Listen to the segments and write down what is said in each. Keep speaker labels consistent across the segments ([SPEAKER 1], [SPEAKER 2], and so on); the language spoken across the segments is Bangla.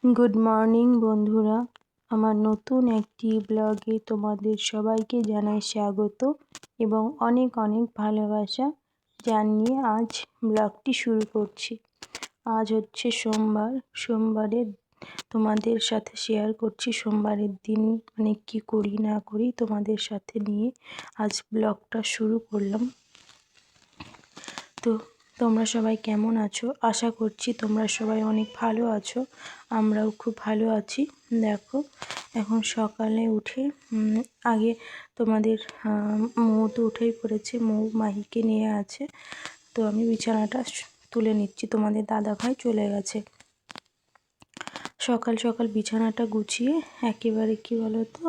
[SPEAKER 1] গুড মর্নিং বন্ধুরা, আমার নতুন একটি ব্লগে তোমাদের সবাইকে জানাই স্বাগত এবং অনেক অনেক ভালোবাসা জানিয়ে আজ ব্লগটি শুরু করছি। আজ হচ্ছে সোমবারে তোমাদের সাথে শেয়ার করছি সোমবারের দিন মানে কি করি না করি তোমাদের সাথে নিয়ে আজ ব্লগটা শুরু করলাম। তো তোমরা সবাই কেমন আছো? আশা করছি তোমরা সবাই অনেক ভালো আছো, আমরাও খুব ভালো আছি। দেখো এখন সকালে উঠে আগে তোমাদের মৌ তো উঠেই পড়েছে, মৌ মাহিকে নিয়ে আছে। তো আমি বিছানাটা তুলে নিচ্ছি, তোমাদের দাদাভাই চলে গেছে। সকাল সকাল বিছানাটা গুছিয়ে একেবারে কি বলো তো,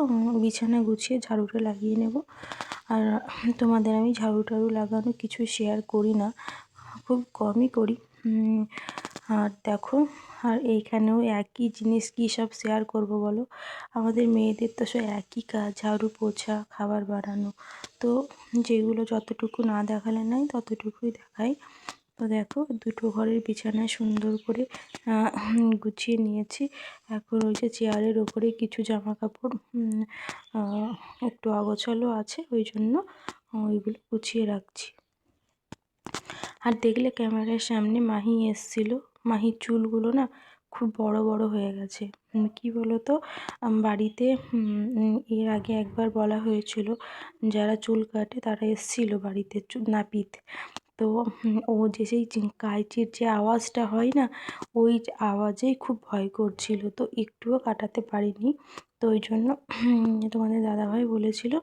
[SPEAKER 1] বিছানা গুছিয়ে ঝাড়ুটা লাগিয়ে নেব। আর তোমাদের আমি ঝাড়ু টাড়ু লাগানো কিছু শেয়ার করি না, খুব কমই করি। আর দেখো, আর এইখানেও একই জিনিস কী সব শেয়ার করব বলো? আমাদের মেয়েদের তো সব একই কাজ, ঝাড়ু পোছা খাবার বানানো। তো যেগুলো যতটুকু না দেখালে নাই ততটুকুই দেখাই। তো দেখো দুটো ঘরের বিছানায় সুন্দর করে গুছিয়ে নিয়েছি। এখন ওই যে চেয়ারের ওপরে কিছু জামা কাপড় একটু অগোছালো আছে, ওই জন্য ওইগুলো গুছিয়ে রাখছি। আর দেখলে ক্যামেরার সামনে মাহি এসছিল, মাহির চুলগুলো না খুব বড় বড় হয়ে গেছে। কি বলো তো, বাড়িতে এর আগে একবার বলা হয়েছিল যারা চুল কাটে তারা এসছিল বাড়িতে নাপিত। তো ও যে সেই কাঁচির যে আওয়াজটা হয় না, ওই আওয়াজেই খুব ভয় করছিল, তো একটুও কাটাতে পারিনি। তো ওই জন্য তোমাদের দাদাভাই বলেছিল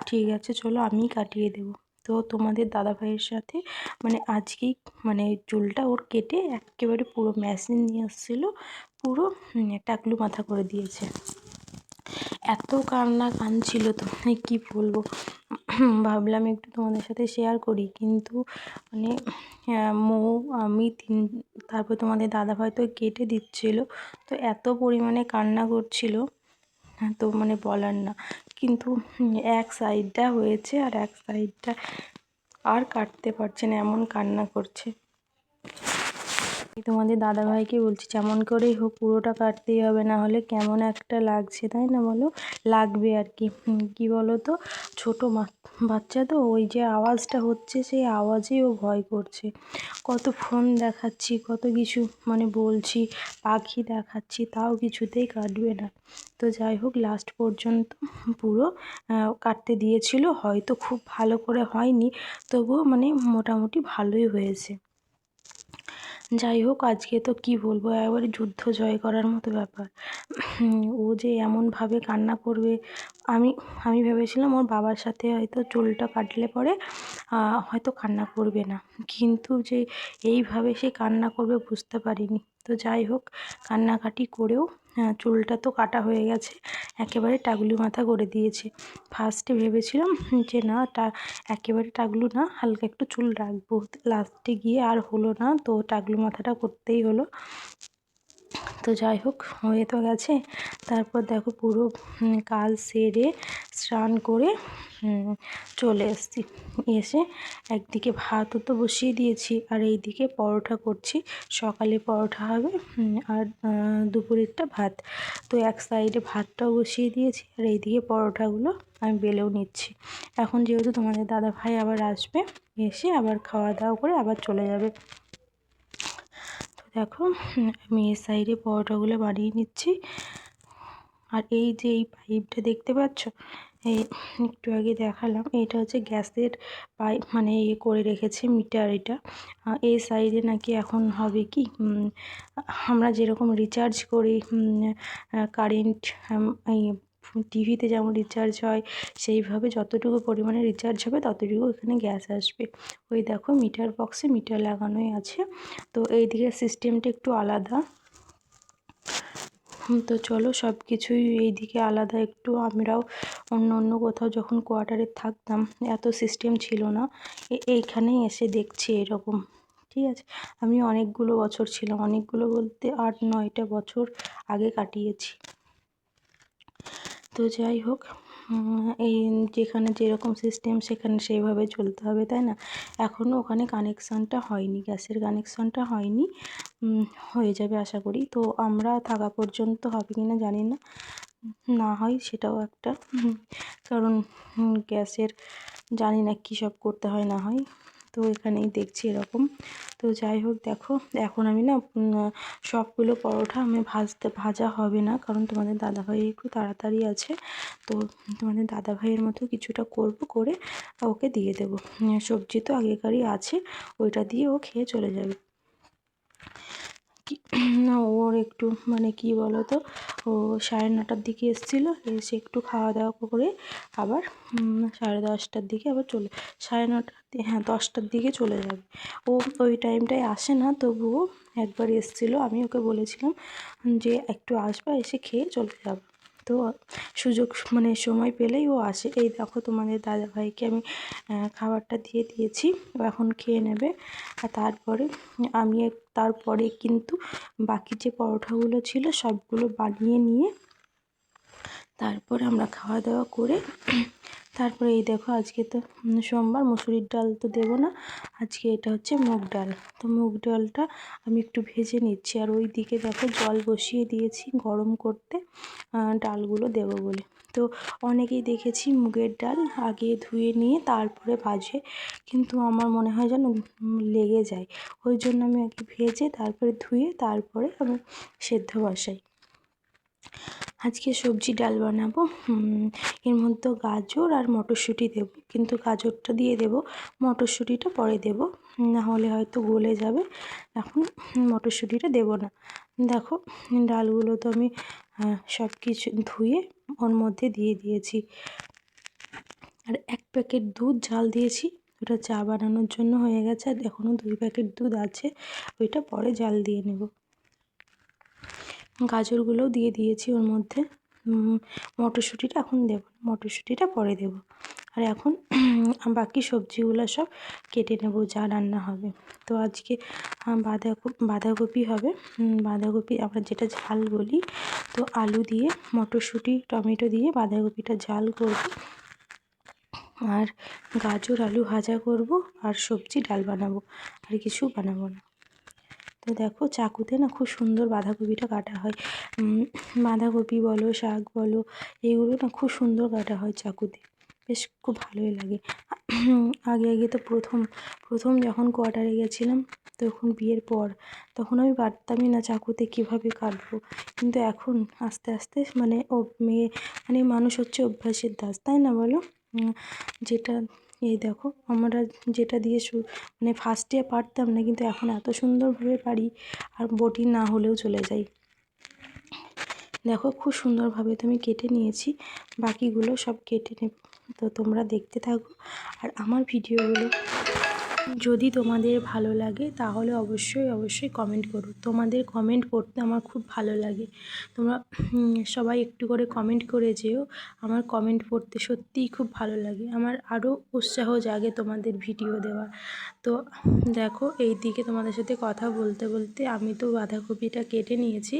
[SPEAKER 1] ঠিক আছে চলো আমিই কাটিয়ে দেবো। তো তোমাদের দাদাভাইয়ের সাথে মানে আজকেই মানে চুলটা ওর কেটে একেবারে পুরো মেশিন নিয়ে এসেছিলো, পুরো টাকলু মাথা করে দিয়েছে। এত কাঁদছিল তো কি বলবো, ভাবলাম একটু তোমাদের সাথে শেয়ার করি, কিন্তু মানে মৌ আমি তারপর তোমাদের দাদাভাই তো কেটে দিচ্ছিল, তো এত পরিমাণে কান্না করছিল তো মানে বলার না। কিন্তু এক সাইডটা হয়েছে আর এক সাইডটা আর কাটতে পারছে না, এমন কান্না করছে। তোমাদের দাদাভাইকে বলছি যেমন করেই হোক পুরোটা কাটতেই হবে, না হলে কেমন একটা লাগছে, তাই না বলো? লাগবে আর কি। কি বলো তো, ছোটো বাচ্চা তো, ওই যে আওয়াজটা হচ্ছে সেই আওয়াজেই ও ভয় করছে। কত ফোন দেখাচ্ছি, কত কিছু মানে বলছি, পাখি দেখাচ্ছি, তাও কিছুতেই কাটবে না। তো যাই হোক লাস্ট পর্যন্ত পুরো কাটতে দিয়েছিল, হয়তো খুব ভালো করে হয়নি, তবুও মানে মোটামুটি ভালোই হয়েছে। যাই হোক আজকে তো কি বলবো, একবারে যুদ্ধ জয় করার মতো ব্যাপার। ও যে এমনভাবে কান্না করবে, আমি ভেবেছিলাম ওর বাবার সাথে হয়তো চুলটা কাটলে পরে হয়তো কান্না করবে না, কিন্তু যে এইভাবে সে কান্না করবে বুঝতে পারিনি। তো যাই হোক কান্নাকাটি করেও চুলটা তো কাটা হয়ে গেছে, একেবারে টাগলু মাথা করে দিয়েছে। ফার্স্টে ভেবেছিলাম যে না একেবারে টাগলু না, হালকা একটু চুল রাখবো, লাস্টে গিয়ে আর হলো না, তো টাগলু মাথাটা করতেই হলো। তো যাই হোক হয়ে তো গেছে। তারপর দেখো পুরো কাজ সেরে স্নান করে চলে এসেছি। এসে একদিকে ভাতও তো বসিয়ে দিয়েছি আর এইদিকে পরোটা করছি। সকালে পরোটা হবে আর দুপুরেরটা ভাত। তো এক সাইডে ভাতটাও বসিয়ে দিয়েছি আর এইদিকে পরোটাগুলো আমি বেলেও নিচ্ছি। এখন যেহেতু তোমাদের দাদাভাই আবার আসবে, এসে আবার খাওয়া দাওয়া করে আবার চলে যাবে। দেখো আমি এই সাইডে পরোটাগুলো বানিয়ে নিচ্ছি। আর এই যে এই পাইপটা দেখতে পাচ্ছ, এই একটু আগে দেখালাম, এটা হচ্ছে গ্যাসের পাইপ, মানে ইয়ে করে রেখেছে মিটার। এটা এই সাইডে নাকি এখন হবে কি, আমরা যেরকম রিচার্জ করি কারেন্ট, এই টিভিতে যেমন রিচার্জ হয় সেইভাবে যতটুকু পরিমাণে রিচার্জ হবে ততটুকু এখানে গ্যাস আসবে। ওই দেখো মিটার বক্সে মিটার লাগানোই আছে। তো এই দিকের সিস্টেমটা একটু আলাদা। তো চলো সব কিছুই এইদিকে আলাদা একটু। আমরাও অন্য কোথাও যখন কোয়ার্টারে থাকতাম এত সিস্টেম ছিল না, এইখানেই এসে দেখছি এরকম। ঠিক আছে, আমি অনেকগুলো বছর ছিলাম, অনেকগুলো বলতে 8-9টা বছর আগে কাটিয়েছি। তো যাই হোক এই যেখানে যেরকম সিস্টেম সেখানে সেইভাবে চলতে হবে, তাই না? এখনও ওখানে কানেকশানটা হয়নি, গ্যাসের কানেকশানটা হয়নি। হয়ে যাবে আশা করি। তো আমরা থাকা পর্যন্ত হবে কি না জানি না, না হয় সেটাও একটা কারণ গ্যাসের জানি না কী সব করতে হয় না হয়। তো এখানেই দেখছি এরকম। তো যাই হোক দেখো, এখন আমি না সবগুলো পরোটা আমি ভাজা হবে না, কারণ তোমাদের দাদাভাই একটু তাড়াতাড়ি আছে। তো তোমাদের দাদাভাইয়ের মতো কিছুটা করব, করে ওকে দিয়ে দেবো। সবজি তো আগেকারই আছে, ওইটা দিয়ে ও খেয়ে চলে যাবে। কি না, ওর একটু মানে কি বলো তো, ও 9:30টার দিকে এসেছিলো, এসে একটু খাওয়া দাওয়া করে আবার 10:30টার দিকে আবার 9:30, হ্যাঁ 10টার দিকে চলে যাবে। ও ওই টাইমটায় আসে না, তবুও একবার এসেছিলো, আমি ওকে বলেছিলাম যে একটু আসবা, এসে খেয়ে চলে যাবে। তো সুযোগ মানে সময় পেলেই ও আসে। এই দেখো তোমাদের দাদাভাইকে আমি খাবারটা দিয়ে দিয়েছি, ও এখন খেয়ে নেবে। আর তারপরে কিন্তু বাকি যে পরোটাগুলো ছিল সবগুলো বানিয়ে নিয়ে তারপরে আমরা খাওয়া দাওয়া করে তারপরে এই দেখো, আজকে তো সোমবার, মুসুরির ডাল তো দেবো না, আজকে এটা হচ্ছে মুগ ডাল। তো মুগ ডালটা আমি একটু ভেজে নিচ্ছি, আর ওই দিকে দেখো জল বসিয়ে দিয়েছি গরম করতে ডালগুলো দেবো বলে। তো অনেকেই দেখেছি মুগের ডাল আগে ধুয়ে নিয়ে তারপরে ভাজে, কিন্তু আমার মনে হয় যেন লেগে যায়, ওই জন্য আমি আগে ভেজে তারপরে ধুয়ে তারপরে আমি সেদ্ধ বসাই। আজকে সবজি ডাল বানাবো, এর মধ্যে গাজর আর মটরশুঁটি দেব, কিন্তু গাজরটা দিয়ে দেব, মটরশুঁটিটা পরে দেব, না হলে হয়তো গলে যাবে। এখন মটরশুঁটিটা দেব না। দেখো ডালগুলো তো আমি সব কিছু ধুয়ে ওর মধ্যে দিয়ে দিয়েছি, আর 1 প্যাকেট দুধ জাল দিয়েছি, ওটা চা বানানোর জন্য হয়ে গেছে, আর এখনও 2 প্যাকেট দুধ আছে, ওইটা পরে জাল দিয়ে নেব। গাজরগুলোও দিয়ে দিয়েছি ওর মধ্যে, মটরশুঁটিটা এখন দেব না, মটরশুঁটিটা পরে দেব। আর এখন বাকি সবজিগুলো সব কেটে নেব যা রান্না হবে। তো আজকে বাঁধাকপি হবে, বাঁধাকপি আমরা যেটা ঝাল বলি। তো আলু দিয়ে, মটরশুঁটি, টমেটো দিয়ে বাঁধাকপিটা ঝাল করব, আর গাজর আলু ভাজা করব, আর সবজি ডাল বানাবো, আর কিছু বানাবো না। তো দেখো চাকুতে না খুব সুন্দর বাঁধাকপিটা কাটা হয়, বাঁধাকপি বলো, শাক বলো, এগুলো না খুব সুন্দর কাটা হয় চাকুতে, বেশ খুব ভালোই লাগে। আগে তো প্রথম যখন কোয়ার্টারে গেছিলাম, তখন বিয়ের পর, তখন আমি পারতামই না চাকুতে কীভাবে কাটবো, কিন্তু এখন আস্তে আস্তে মানে মানে মানুষ হচ্ছে অভ্যাসের দাস, তাই না বলো? যেটা এই দেখো আমরা যেটা দিয়ে মানে ফার্স্টে পারতাম না, কিন্তু এখন এত সুন্দরভাবে পারি, আর বটি না হলেও চলে যায়। দেখো খুব সুন্দরভাবে তুমি কেটে নিয়েছি, বাকিগুলো সব কেটে নেব। তো তোমরা দেখতে থাকো, আর আমার ভিডিওগুলো যদি তোমাদের ভালো লাগে তাহলে অবশ্যই কমেন্ট করো। তোমাদের কমেন্ট পড়তে আমার খুব ভালো লাগে, তোমরা সবাই একটু করে কমেন্ট করে যেও, আমার কমেন্ট পড়তে সত্যিই খুব ভালো লাগে, আমার আরও উৎসাহ জাগে তোমাদের ভিডিও দেওয়ার। তো দেখো এই দিকে তোমাদের সাথে কথা বলতে বলতে আমি তো বাঁধাকপিটা কেটে নিয়েছি,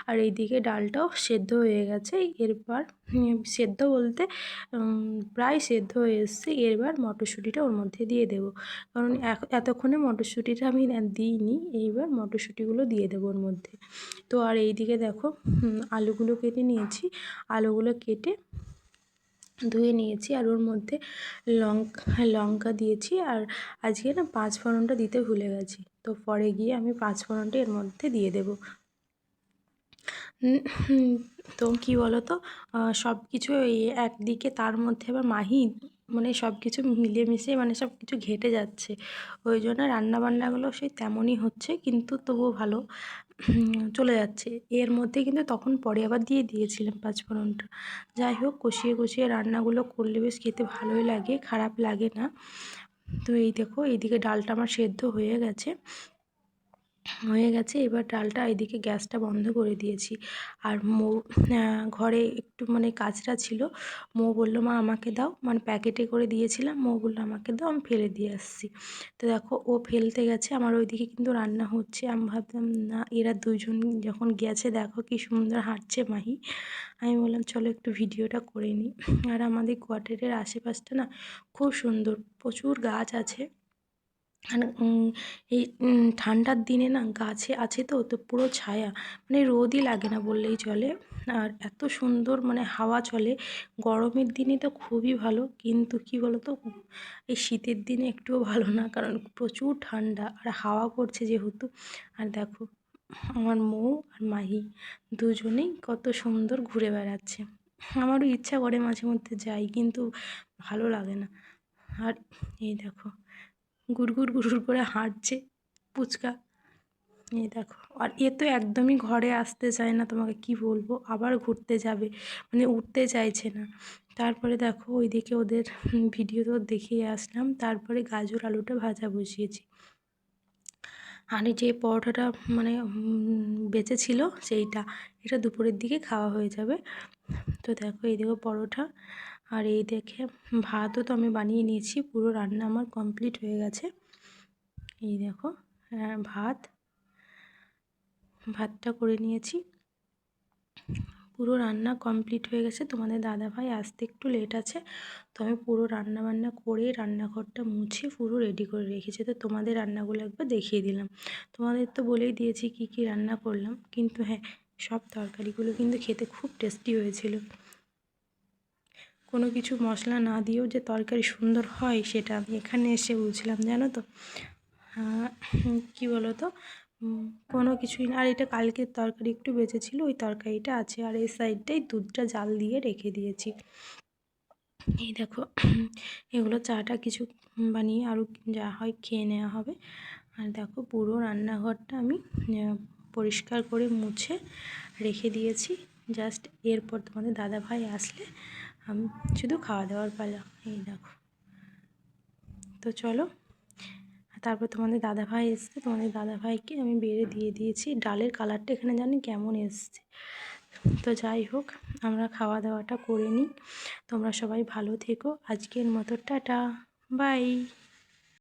[SPEAKER 1] আর এই দিকে ডালটাও সেদ্ধ হয়ে গেছে। এরপর সেদ্ধ বলতে প্রায় সেদ্ধ হয়ে এসছে, এরবার মটরশুঁটিটা ওর মধ্যে দিয়ে দেবো, কারণ এতক্ষণে মটরশুঁটিটা আমি দিইনি, এইবার মটরশুঁটিগুলো দিয়ে দেবো ওর মধ্যে। তো আর এই দিকে দেখো আলুগুলো কেটে নিয়েছি, আলুগুলো কেটে ধুয়ে নিয়েছি, আর ওর মধ্যে লঙ্কা দিয়েছি, আর আজকে না 5 ফোড়নটা দিতে ভুলে গেছি, তো পরে গিয়ে আমি 5 ফোড়নটা এর মধ্যে দিয়ে দেবো। তো কী বলো তো, সব কিছু একদিকে, তার মধ্যে আবার মাহি মানে সব কিছু মিলেমিশে মানে সব কিছু ঘেঁটে যাচ্ছে, ওই জন্য রান্নাবান্নাগুলো সেই তেমনই হচ্ছে, কিন্তু তবুও ভালো চলে যাচ্ছে। এর মধ্যে কিন্তু তখন পরে আবার দিয়ে দিয়েছিলাম 5 ফোড়নটা। যাই হোক, কষিয়ে রান্নাগুলো করলে বেশ খেতে ভালোই লাগে, খারাপ লাগে না। তো এই দেখো এইদিকে ডালটা আমার সেদ্ধ হয়ে গেছে, এবার ডালটা এদিকে গ্যাসটা বন্ধ করে দিয়েছি। আর ঘরে একটু মানে কাচরা ছিল, বললো মা আমাকে দাও, মানে প্যাকেটে করে দিয়েছিলাম, বললো আমাকে দাও, আমি ফেলে দিয়ে আসছি। তো দেখো ও ফেলতে গেছে, আমার ওইদিকে কিন্তু রান্না হচ্ছে। আমি ভাবলাম না, এরা দুজন যখন গেছে দেখো কি সুন্দর হাঁটছে মাহি, আমি বললাম চলো একটু ভিডিওটা করে নিই। আর আমাদের কোয়ার্টারের আশেপাশটা না খুব সুন্দর, প্রচুর গাছ আছে, আর এই ঠান্ডার দিনে না গাছে আছে তো তো পুরো ছায়া, মানে রোদই লাগে না বললেই চলে। আর এত সুন্দর মানে হাওয়া চলে। গরমের দিনে তো খুবই ভালো, কিন্তু কি বলো তো, এই শীতের দিনে একটুও ভালো না, কারণ প্রচুর ঠান্ডা আর হাওয়া করছে যেহেতু। আর দেখো আমার মৌ আর মাহি দুজনেই কত সুন্দর ঘুরে বেড়াচ্ছে। আমারও ইচ্ছা করে মাঝে মধ্যে যাই, কিন্তু ভালো লাগে না। আর এই দেখো গুড়গুড় গুড়গুড় করে হাঁটছে পুচকা। এই দেখো, আর এ তো একদমই ঘরে আসতে চায় না, তোমাকে কি বলবো, আবার ঘুরতে যাবে, মানে উঠতে চাইছে না। তারপরে দেখো ওইদিকে ওদের ভিডিও তো দেখিয়ে আসলাম, তারপরে গাজর আলুটা ভাজা বসিয়েছি। আর এই যে পরোটাটা মানে বেঁচেছিল সেইটা, এটা দুপুরের দিকে খাওয়া হয়ে যাবে। তো দেখো এইদিকে পরোটা, আর এই দেখে ভাতও তো আমি বানিয়ে নিয়েছি, পুরো রান্না আমার কমপ্লিট হয়ে গেছে। এই দেখো ভাতটা করে নিয়েছি, পুরো রান্না কমপ্লিট হয়ে গেছে। তোমাদের দাদাভাই আসতে একটু লেট আছে, তো আমি পুরো রান্না বান্না করে রান্নাঘরটা মুছে পুরো রেডি করে রেখেছি। তো তোমাদের রান্নাগুলো একবার দেখিয়ে দিলাম। তোমাদের তো বলেই দিয়েছি কি কি রান্না করলাম, কিন্তু হ্যাঁ, সব তরকারিগুলো কিন্তু খেতে খুব টেস্টি হয়েছিল। কোনো কিছু মশলা না দিয়েও যে তরকারি সুন্দর হয় সেটা আমি এখানে এসে বুঝলাম, জানো তো। কি বলো তো, কোনো কিছুই না। আর এটা কালকের তরকারি একটু বেঁচেছিল, ওই তরকারিটা আছে, আর এই সাইডটাই দুধটা জাল দিয়ে রেখে দিয়েছি। এই দেখো এগুলো চাটা কিছু বানিয়ে আরও যা হয় খেয়ে নেওয়া হবে। আর দেখো পুরো রান্নাঘরটা আমি পরিষ্কার করে মুছে রেখে দিয়েছি। জাস্ট এরপর তোমাদের দাদাভাই আসলে আমি শুধু খাওয়া দাওয়ার পালা। এই দেখো, তো চলো। তারপর তোমাদের দাদাভাই এসছে, তোমাদের দাদাভাইকে আমি বেড়ে দিয়ে দিয়েছি। ডালের কালারটা এখানে জানি কেমন এসছে। তো যাই হোক, আমরা খাওয়া দাওয়াটা করে নিই। তোমরা সবাই ভালো থেকো, আজকের মতো টাটা, বাই।